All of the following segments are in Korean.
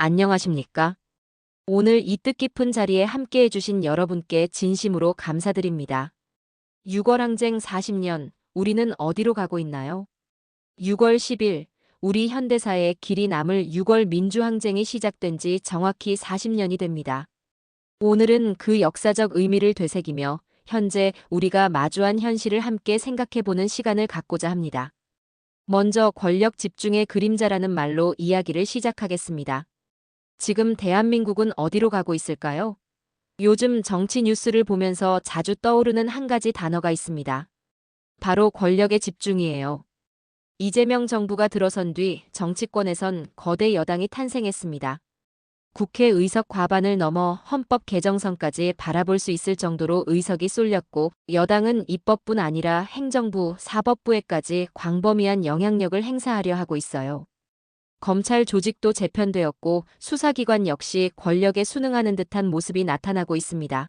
안녕하십니까? 오늘 이 뜻깊은 자리에 함께해 주신 여러분께 진심으로 감사드립니다. 6월 항쟁 40년, 우리는 어디로 가고 있나요? 6월 10일, 우리 현대사에 길이 남을 6월 민주항쟁이 시작된 지 정확히 40년이 됩니다. 오늘은 그 역사적 의미를 되새기며 현재 우리가 마주한 현실을 함께 생각해보는 시간을 갖고자 합니다. 먼저 권력 집중의 그림자라는 말로 이야기를 시작하겠습니다. 지금 대한민국은 어디로 가고 있을까요? 요즘 정치 뉴스를 보면서 자주 떠오르는 한 가지 단어가 있습니다. 바로 권력의 집중이에요. 이재명 정부가 들어선 뒤 정치권에선 거대 여당이 탄생했습니다. 국회 의석 과반을 넘어 헌법 개정선까지 바라볼 수 있을 정도로 의석이 쏠렸고 여당은 입법뿐 아니라 행정부, 사법부에까지 광범위한 영향력을 행사하려 하고 있어요. 검찰 조직도 재편되었고 수사기관 역시 권력에 순응하는 듯한 모습이 나타나고 있습니다.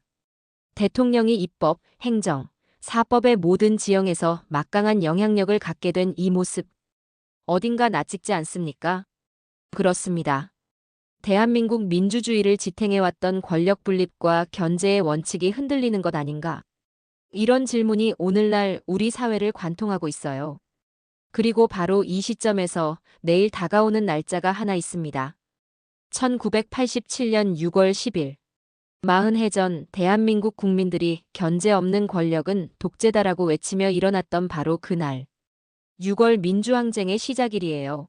대통령이 입법, 행정, 사법의 모든 지형에서 막강한 영향력을 갖게 된 이 모습. 어딘가 낯익지 않습니까? 그렇습니다. 대한민국 민주주의를 지탱해왔던 권력 분립과 견제의 원칙이 흔들리는 것 아닌가? 이런 질문이 오늘날 우리 사회를 관통하고 있어요. 그리고 바로 이 시점에서 내일 다가오는 날짜가 하나 있습니다. 1987년 6월 10일. 40해 전 대한민국 국민들이 견제 없는 권력은 독재다라고 외치며 일어났던 바로 그날. 6월 민주항쟁의 시작일이에요.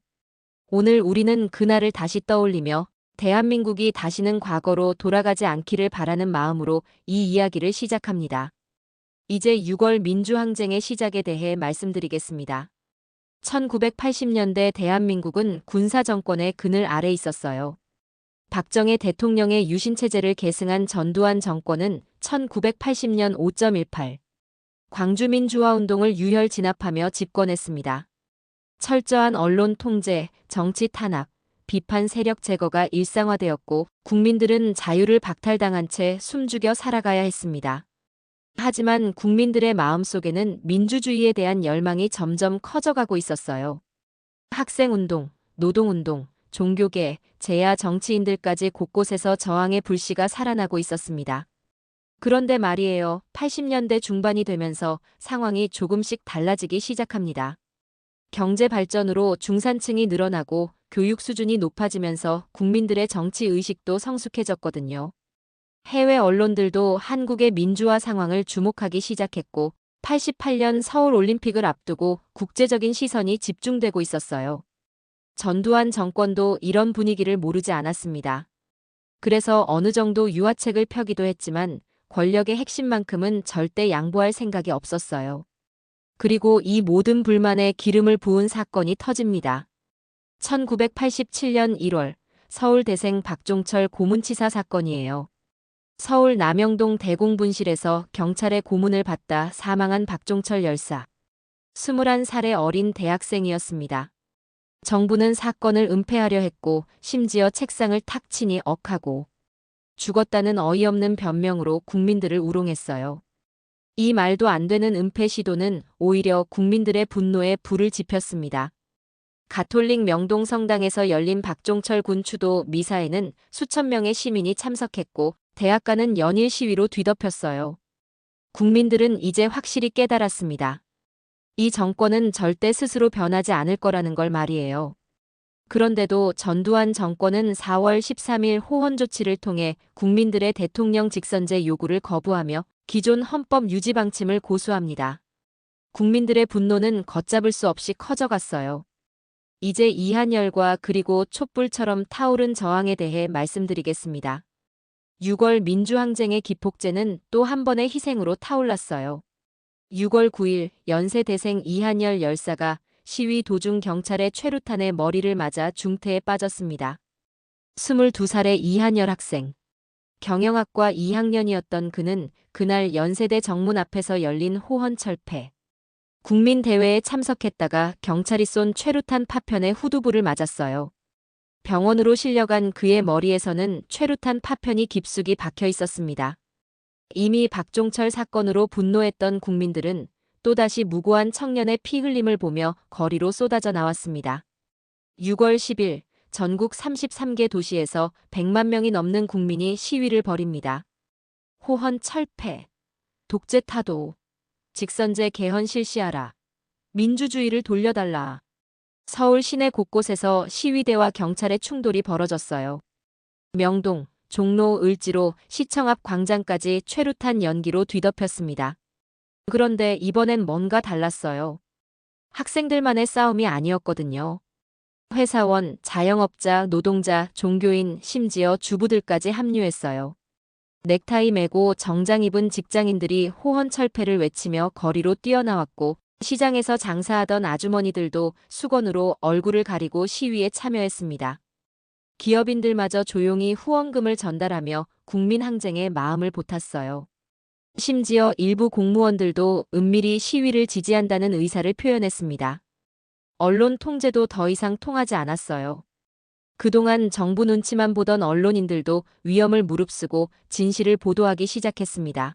오늘 우리는 그날을 다시 떠올리며 대한민국이 다시는 과거로 돌아가지 않기를 바라는 마음으로 이 이야기를 시작합니다. 이제 6월 민주항쟁의 시작에 대해 말씀드리겠습니다. 1980년대 대한민국은 군사정권의 그늘 아래 있었어요. 박정희 대통령의 유신체제를 계승한 전두환 정권은 1980년 5.18 광주민주화운동을 유혈 진압하며 집권했습니다. 철저한 언론 통제, 정치 탄압, 비판 세력 제거가 일상화되었고 국민들은 자유를 박탈당한 채 숨죽여 살아가야 했습니다. 하지만 국민들의 마음속에는 민주주의에 대한 열망이 점점 커져가고 있었어요. 학생운동, 노동운동, 종교계, 재야 정치인들까지 곳곳에서 저항의 불씨가 살아나고 있었습니다. 그런데 말이에요. 80년대 중반이 되면서 상황이 조금씩 달라지기 시작합니다. 경제 발전으로 중산층이 늘어나고 교육 수준이 높아지면서 국민들의 정치 의식도 성숙해졌거든요. 해외 언론들도 한국의 민주화 상황을 주목하기 시작했고 88년 서울 올림픽을 앞두고 국제적인 시선이 집중되고 있었어요. 전두환 정권도 이런 분위기를 모르지 않았습니다. 그래서 어느 정도 유화책을 펴기도 했지만 권력의 핵심만큼은 절대 양보할 생각이 없었어요. 그리고 이 모든 불만에 기름을 부은 사건이 터집니다. 1987년 1월 서울대생 박종철 고문치사 사건이에요. 서울 남영동 대공분실에서 경찰의 고문을 받다 사망한 박종철 열사. 21살의 어린 대학생이었습니다. 정부는 사건을 은폐하려 했고 심지어 책상을 탁 치니 억하고 죽었다는 어이없는 변명으로 국민들을 우롱했어요. 이 말도 안 되는 은폐 시도는 오히려 국민들의 분노에 불을 지폈습니다. 가톨릭 명동성당에서 열린 박종철 군 추도 미사에는 수천 명의 시민이 참석했고 대학가는 연일 시위로 뒤덮였어요. 국민들은 이제 확실히 깨달았습니다. 이 정권은 절대 스스로 변하지 않을 거라는 걸 말이에요. 그런데도 전두환 정권은 4월 13일 호헌 조치를 통해 국민들의 대통령 직선제 요구를 거부하며 기존 헌법 유지 방침을 고수합니다. 국민들의 분노는 걷잡을 수 없이 커져갔어요. 이제 이한열과 그리고 촛불처럼 타오른 저항에 대해 말씀드리겠습니다. 6월 민주항쟁의 기폭제는 또 한 번의 희생으로 타올랐어요. 6월 9일 연세대생 이한열 열사가 시위 도중 경찰의 최루탄에 머리를 맞아 중태에 빠졌습니다. 22살의 이한열 학생. 경영학과 2학년이었던 그는 그날 연세대 정문 앞에서 열린 호헌 철폐 국민대회에 참석했다가 경찰이 쏜 최루탄 파편에 후두부를 맞았어요. 병원으로 실려간 그의 머리에서는 최루탄 파편이 깊숙이 박혀 있었습니다. 이미 박종철 사건으로 분노했던 국민들은 또다시 무고한 청년의 피 흘림을 보며 거리로 쏟아져 나왔습니다. 6월 10일 전국 33개 도시에서 100만 명이 넘는 국민이 시위를 벌입니다. 호헌 철폐, 독재 타도, 직선제 개헌 실시하라, 민주주의를 돌려달라. 서울 시내 곳곳에서 시위대와 경찰의 충돌이 벌어졌어요. 명동, 종로, 을지로, 시청 앞 광장까지 최루탄 연기로 뒤덮였습니다. 그런데 이번엔 뭔가 달랐어요. 학생들만의 싸움이 아니었거든요. 회사원, 자영업자, 노동자, 종교인, 심지어 주부들까지 합류했어요. 넥타이 매고 정장 입은 직장인들이 호헌 철폐를 외치며 거리로 뛰어나왔고, 시장에서 장사하던 아주머니들도 수건으로 얼굴을 가리고 시위에 참여했습니다. 기업인들마저 조용히 후원금을 전달하며 국민 항쟁에 마음을 보탰어요. 심지어 일부 공무원들도 은밀히 시위를 지지한다는 의사를 표현했습니다. 언론 통제도 더 이상 통하지 않았어요. 그동안 정부 눈치만 보던 언론인들도 위험을 무릅쓰고 진실을 보도하기 시작했습니다.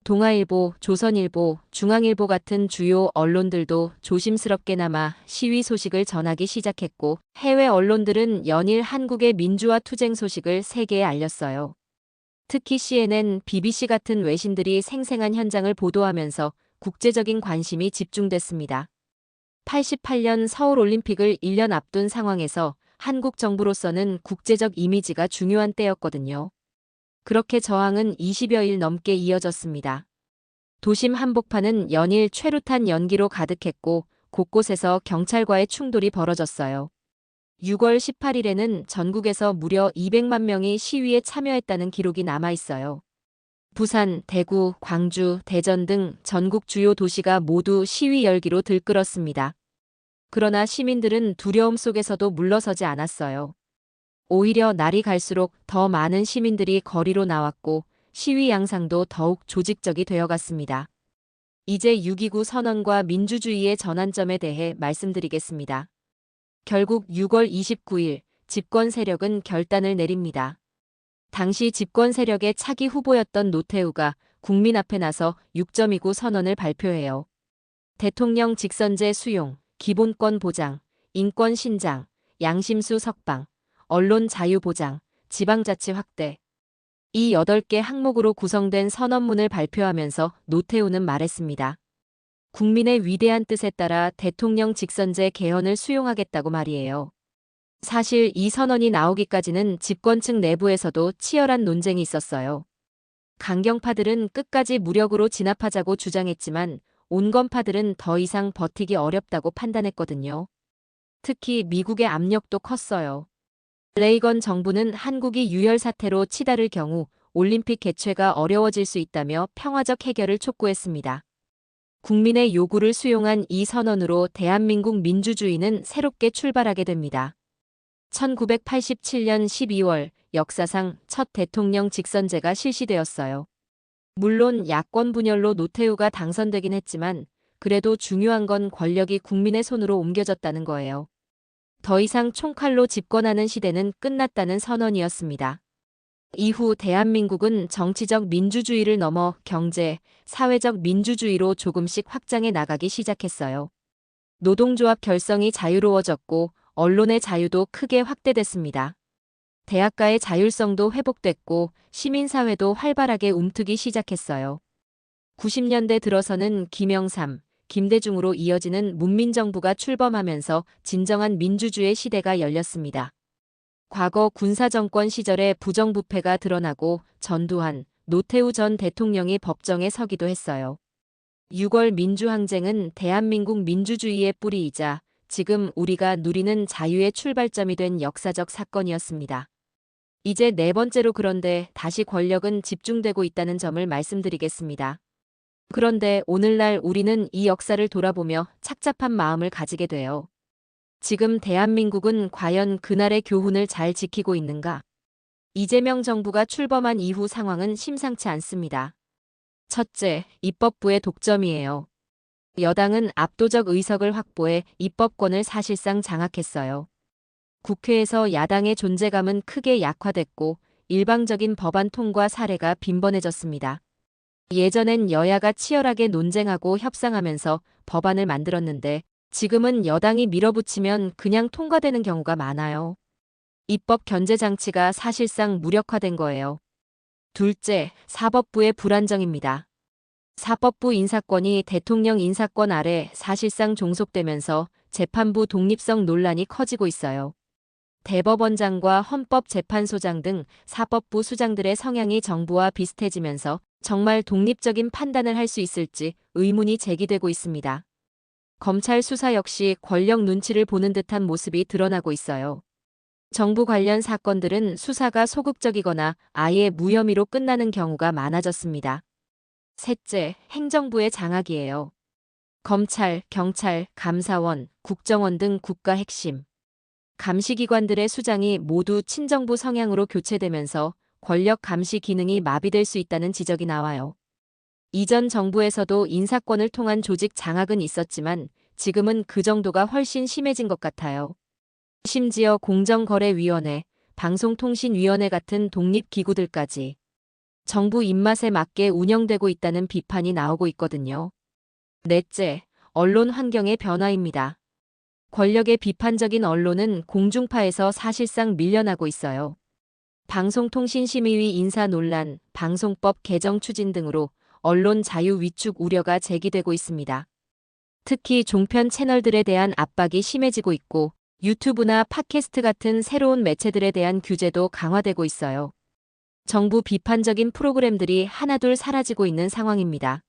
동아일보, 조선일보, 중앙일보 같은 주요 언론들도 조심스럽게나마 시위 소식을 전하기 시작했고, 해외 언론들은 연일 한국의 민주화 투쟁 소식을 세계에 알렸어요. 특히 CNN, BBC 같은 외신들이 생생한 현장을 보도하면서 국제적인 관심이 집중됐습니다. 88년 서울올림픽을 1년 앞둔 상황에서 한국 정부로서는 국제적 이미지가 중요한 때였거든요. 그렇게 저항은 20여일 넘게 이어졌습니다. 도심 한복판은 연일 최루탄 연기로 가득했고 곳곳에서 경찰과의 충돌이 벌어졌어요. 6월 18일에는 전국에서 무려 200만 명이 시위에 참여했다는 기록이 남아있어요. 부산, 대구, 광주, 대전 등 전국 주요 도시가 모두 시위 열기로 들끓었습니다. 그러나 시민들은 두려움 속에서도 물러서지 않았어요. 오히려 날이 갈수록 더 많은 시민들이 거리로 나왔고 시위 양상도 더욱 조직적이 되어갔습니다. 이제 6.29 선언과 민주주의의 전환점에 대해 말씀드리겠습니다. 결국 6월 29일 집권 세력은 결단을 내립니다. 당시 집권 세력의 차기 후보였던 노태우가 국민 앞에 나서 6.29 선언을 발표해요. 대통령 직선제 수용, 기본권 보장, 인권 신장, 양심수 석방, 언론 자유 보장, 지방자치 확대. 이 8개 항목으로 구성된 선언문을 발표하면서 노태우는 말했습니다. 국민의 위대한 뜻에 따라 대통령 직선제 개헌을 수용하겠다고 말이에요. 사실 이 선언이 나오기까지는 집권층 내부에서도 치열한 논쟁이 있었어요. 강경파들은 끝까지 무력으로 진압하자고 주장했지만 온건파들은 더 이상 버티기 어렵다고 판단했거든요. 특히 미국의 압력도 컸어요. 레이건 정부는 한국이 유혈 사태로 치달을 경우 올림픽 개최가 어려워질 수 있다며 평화적 해결을 촉구했습니다. 국민의 요구를 수용한 이 선언으로 대한민국 민주주의는 새롭게 출발하게 됩니다. 1987년 12월 역사상 첫 대통령 직선제가 실시되었어요. 물론 야권 분열로 노태우가 당선되긴 했지만 그래도 중요한 건 권력이 국민의 손으로 옮겨졌다는 거예요. 더 이상 총칼로 집권하는 시대는 끝났다는 선언이었습니다. 이후 대한민국은 정치적 민주주의를 넘어 경제, 사회적 민주주의로 조금씩 확장해 나가기 시작했어요. 노동조합 결성이 자유로워졌고 언론의 자유도 크게 확대됐습니다. 대학가의 자율성도 회복됐고 시민사회도 활발하게 움트기 시작했어요. 90년대 들어서는 김영삼, 김대중으로 이어지는 문민정부가 출범하면서 진정한 민주주의 시대가 열렸습니다. 과거 군사정권 시절의 부정부패가 드러나고 전두환, 노태우 전 대통령이 법정에 서기도 했어요. 6월 민주항쟁은 대한민국 민주주의의 뿌리이자 지금 우리가 누리는 자유의 출발점이 된 역사적 사건이었습니다. 이제 네 번째로 그런데 다시 권력은 집중되고 있다는 점을 말씀드리겠습니다. 그런데 오늘날 우리는 이 역사를 돌아보며 착잡한 마음을 가지게 돼요. 지금 대한민국은 과연 그날의 교훈을 잘 지키고 있는가? 이재명 정부가 출범한 이후 상황은 심상치 않습니다. 첫째, 입법부의 독점이에요. 여당은 압도적 의석을 확보해 입법권을 사실상 장악했어요. 국회에서 야당의 존재감은 크게 약화됐고 일방적인 법안 통과 사례가 빈번해졌습니다. 예전엔 여야가 치열하게 논쟁하고 협상하면서 법안을 만들었는데 지금은 여당이 밀어붙이면 그냥 통과되는 경우가 많아요. 입법 견제 장치가 사실상 무력화된 거예요. 둘째, 사법부의 불안정입니다. 사법부 인사권이 대통령 인사권 아래 사실상 종속되면서 재판부 독립성 논란이 커지고 있어요. 대법원장과 헌법재판소장 등 사법부 수장들의 성향이 정부와 비슷해지면서 정말 독립적인 판단을 할 수 있을지 의문이 제기되고 있습니다. 검찰 수사 역시 권력 눈치를 보는 듯한 모습이 드러나고 있어요. 정부 관련 사건들은 수사가 소극적이거나 아예 무혐의로 끝나는 경우가 많아졌습니다. 셋째, 행정부의 장악이에요. 검찰, 경찰, 감사원, 국정원 등 국가 핵심 감시기관들의 수장이 모두 친정부 성향으로 교체되면서 권력 감시 기능이 마비될 수 있다는 지적이 나와요. 이전 정부에서도 인사권을 통한 조직 장악은 있었지만 지금은 그 정도가 훨씬 심해진 것 같아요. 심지어 공정거래위원회, 방송통신위원회 같은 독립기구들까지 정부 입맛에 맞게 운영되고 있다는 비판이 나오고 있거든요. 넷째, 언론 환경의 변화입니다. 권력의 비판적인 언론은 공중파에서 사실상 밀려나고 있어요. 방송통신심의위 인사 논란, 방송법 개정 추진 등으로 언론 자유 위축 우려가 제기되고 있습니다. 특히 종편 채널들에 대한 압박이 심해지고 있고 유튜브나 팟캐스트 같은 새로운 매체들에 대한 규제도 강화되고 있어요. 정부 비판적인 프로그램들이 하나둘 사라지고 있는 상황입니다.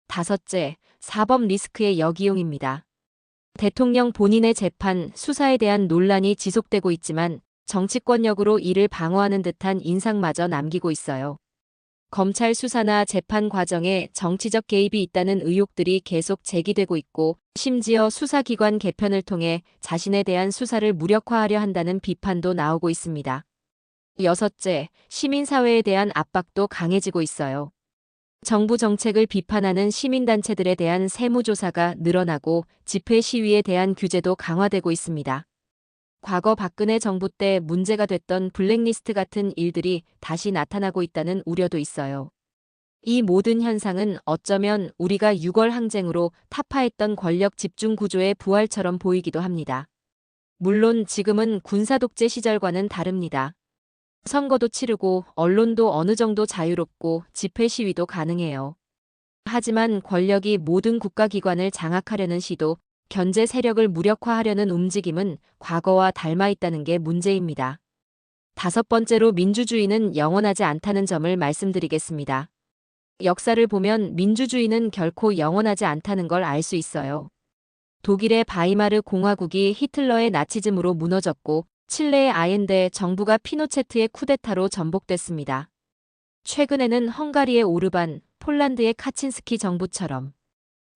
다섯째, 사법 리스크의 역이용입니다. 대통령 본인의 재판, 수사에 대한 논란이 지속되고 있지만 정치권력으로 이를 방어하는 듯한 인상마저 남기고 있어요. 검찰 수사나 재판 과정에 정치적 개입이 있다는 의혹들이 계속 제기되고 있고 심지어 수사기관 개편을 통해 자신에 대한 수사를 무력화하려 한다는 비판도 나오고 있습니다. 여섯째, 시민사회에 대한 압박도 강해지고 있어요. 정부 정책을 비판하는 시민단체들에 대한 세무조사가 늘어나고 집회 시위에 대한 규제도 강화되고 있습니다. 과거 박근혜 정부 때 문제가 됐던 블랙리스트 같은 일들이 다시 나타나고 있다는 우려도 있어요. 이 모든 현상은 어쩌면 우리가 6월 항쟁으로 타파했던 권력 집중 구조의 부활처럼 보이기도 합니다. 물론 지금은 군사독재 시절과는 다릅니다. 선거도 치르고 언론도 어느 정도 자유롭고 집회 시위도 가능해요. 하지만 권력이 모든 국가기관을 장악하려는 시도, 견제 세력을 무력화하려는 움직임은 과거와 닮아 있다는 게 문제입니다. 다섯 번째로 민주주의는 영원하지 않다는 점을 말씀드리겠습니다. 역사를 보면 민주주의는 결코 영원하지 않다는 걸 알 수 있어요. 독일의 바이마르 공화국이 히틀러의 나치즘으로 무너졌고 칠레의 아옌데 정부가 피노체트의 쿠데타로 전복됐습니다. 최근에는 헝가리의 오르반, 폴란드의 카친스키 정부처럼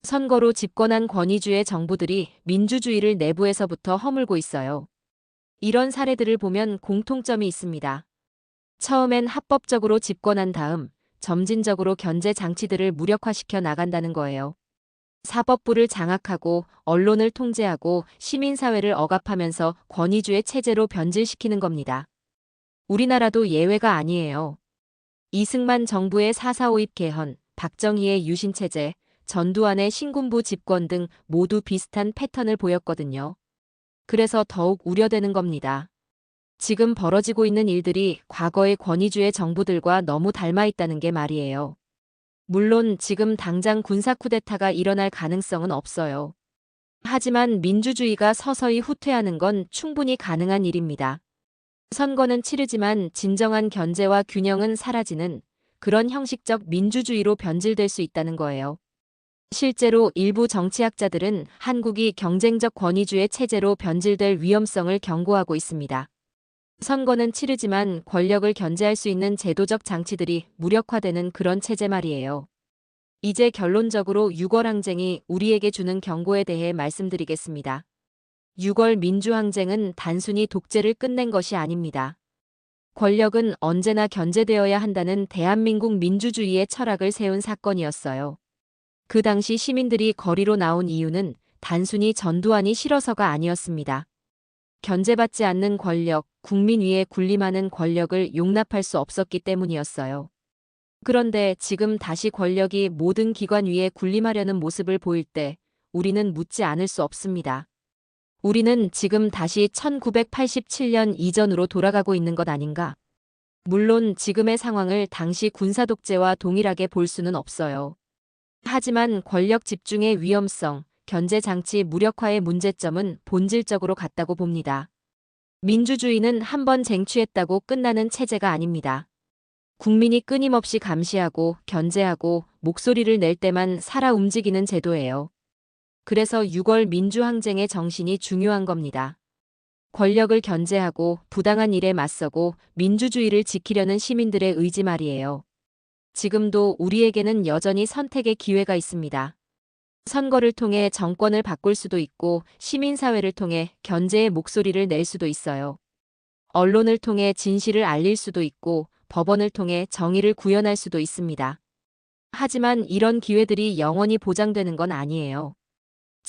선거로 집권한 권위주의 정부들이 민주주의를 내부에서부터 허물고 있어요. 이런 사례들을 보면 공통점이 있습니다. 처음엔 합법적으로 집권한 다음 점진적으로 견제 장치들을 무력화시켜 나간다는 거예요. 사법부를 장악하고 언론을 통제하고 시민사회를 억압하면서 권위주의 체제로 변질시키는 겁니다. 우리나라도 예외가 아니에요. 이승만 정부의 4.4.5입 개헌, 박정희의 유신체제, 전두환의 신군부 집권 등 모두 비슷한 패턴을 보였거든요. 그래서 더욱 우려되는 겁니다. 지금 벌어지고 있는 일들이 과거의 권위주의 정부들과 너무 닮아 있다는 게 말이에요. 물론 지금 당장 군사 쿠데타가 일어날 가능성은 없어요. 하지만 민주주의가 서서히 후퇴하는 건 충분히 가능한 일입니다. 선거는 치르지만 진정한 견제와 균형은 사라지는 그런 형식적 민주주의로 변질될 수 있다는 거예요. 실제로 일부 정치학자들은 한국이 경쟁적 권위주의 체제로 변질될 위험성을 경고하고 있습니다. 선거는 치르지만 권력을 견제할 수 있는 제도적 장치들이 무력화되는 그런 체제 말이에요. 이제 결론적으로 6월 항쟁이 우리에게 주는 경고에 대해 말씀드리겠습니다. 6월 민주항쟁은 단순히 독재를 끝낸 것이 아닙니다. 권력은 언제나 견제되어야 한다는 대한민국 민주주의의 철학을 세운 사건이었어요. 그 당시 시민들이 거리로 나온 이유는 단순히 전두환이 싫어서가 아니었습니다. 견제받지 않는 권력, 국민 위에 군림하는 권력을 용납할 수 없었기 때문이었어요. 그런데 지금 다시 권력이 모든 기관 위에 군림하려는 모습을 보일 때 우리는 묻지 않을 수 없습니다. 우리는 지금 다시 1987년 이전으로 돌아가고 있는 것 아닌가? 물론 지금의 상황을 당시 군사독재와 동일하게 볼 수는 없어요. 하지만 권력 집중의 위험성, 견제장치 무력화의 문제점은 본질적으로 같다고 봅니다. 민주주의는 한 번 쟁취했다고 끝나는 체제가 아닙니다. 국민이 끊임없이 감시하고 견제하고 목소리를 낼 때만 살아 움직이는 제도예요. 그래서 6월 민주항쟁의 정신이 중요한 겁니다. 권력을 견제하고 부당한 일에 맞서고 민주주의를 지키려는 시민들의 의지 말이에요. 지금도 우리에게는 여전히 선택의 기회가 있습니다. 선거를 통해 정권을 바꿀 수도 있고 시민사회를 통해 견제의 목소리를 낼 수도 있어요. 언론을 통해 진실을 알릴 수도 있고 법원을 통해 정의를 구현할 수도 있습니다. 하지만 이런 기회들이 영원히 보장되는 건 아니에요.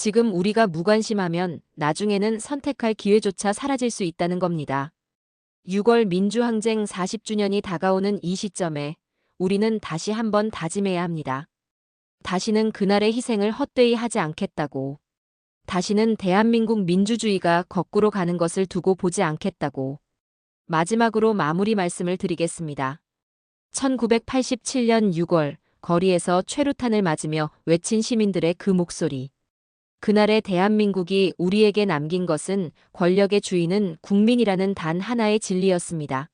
지금 우리가 무관심하면 나중에는 선택할 기회조차 사라질 수 있다는 겁니다. 6월 민주항쟁 40주년이 다가오는 이 시점에 우리는 다시 한번 다짐해야 합니다. 다시는 그날의 희생을 헛되이 하지 않겠다고. 다시는 대한민국 민주주의가 거꾸로 가는 것을 두고 보지 않겠다고. 마지막으로 마무리 말씀을 드리겠습니다. 1987년 6월 거리에서 최루탄을 맞으며 외친 시민들의 그 목소리. 그날의 대한민국이 우리에게 남긴 것은 권력의 주인은 국민이라는 단 하나의 진리였습니다.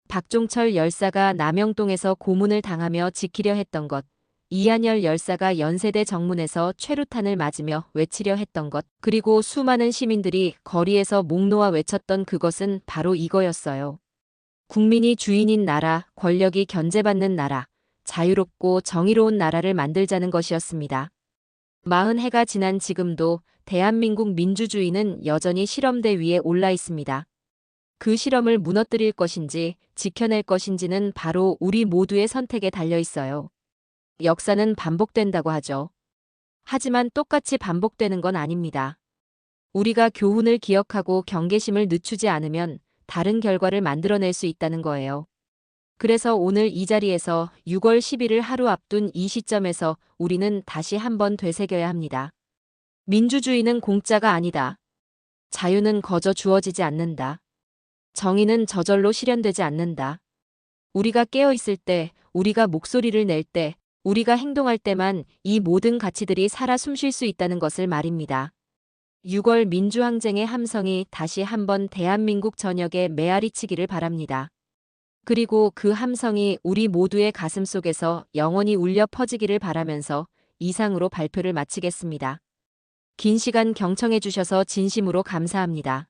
박종철 열사가 남영동에서 고문을 당하며 지키려 했던 것, 이한열 열사가 연세대 정문에서 최루탄을 맞으며 외치려 했던 것, 그리고 수많은 시민들이 거리에서 목 놓아 외쳤던 그것은 바로 이거였어요. 국민이 주인인 나라, 권력이 견제받는 나라, 자유롭고 정의로운 나라를 만들자는 것이었습니다. 40해가 지난 지금도 대한민국 민주주의는 여전히 실험대 위에 올라 있습니다. 그 실험을 무너뜨릴 것인지 지켜낼 것인지는 바로 우리 모두의 선택에 달려 있어요. 역사는 반복된다고 하죠. 하지만 똑같이 반복되는 건 아닙니다. 우리가 교훈을 기억하고 경계심을 늦추지 않으면 다른 결과를 만들어낼 수 있다는 거예요. 그래서 오늘 이 자리에서 6월 10일을 하루 앞둔 이 시점에서 우리는 다시 한번 되새겨야 합니다. 민주주의는 공짜가 아니다. 자유는 거저 주어지지 않는다. 정의는 저절로 실현되지 않는다. 우리가 깨어 있을 때, 우리가 목소리를 낼 때, 우리가 행동할 때만 이 모든 가치들이 살아 숨쉴 수 있다는 것을 말입니다. 6월 민주항쟁의 함성이 다시 한번 대한민국 전역에 메아리치기를 바랍니다. 그리고 그 함성이 우리 모두의 가슴 속에서 영원히 울려 퍼지기를 바라면서 이상으로 발표를 마치겠습니다. 긴 시간 경청해 주셔서 진심으로 감사합니다.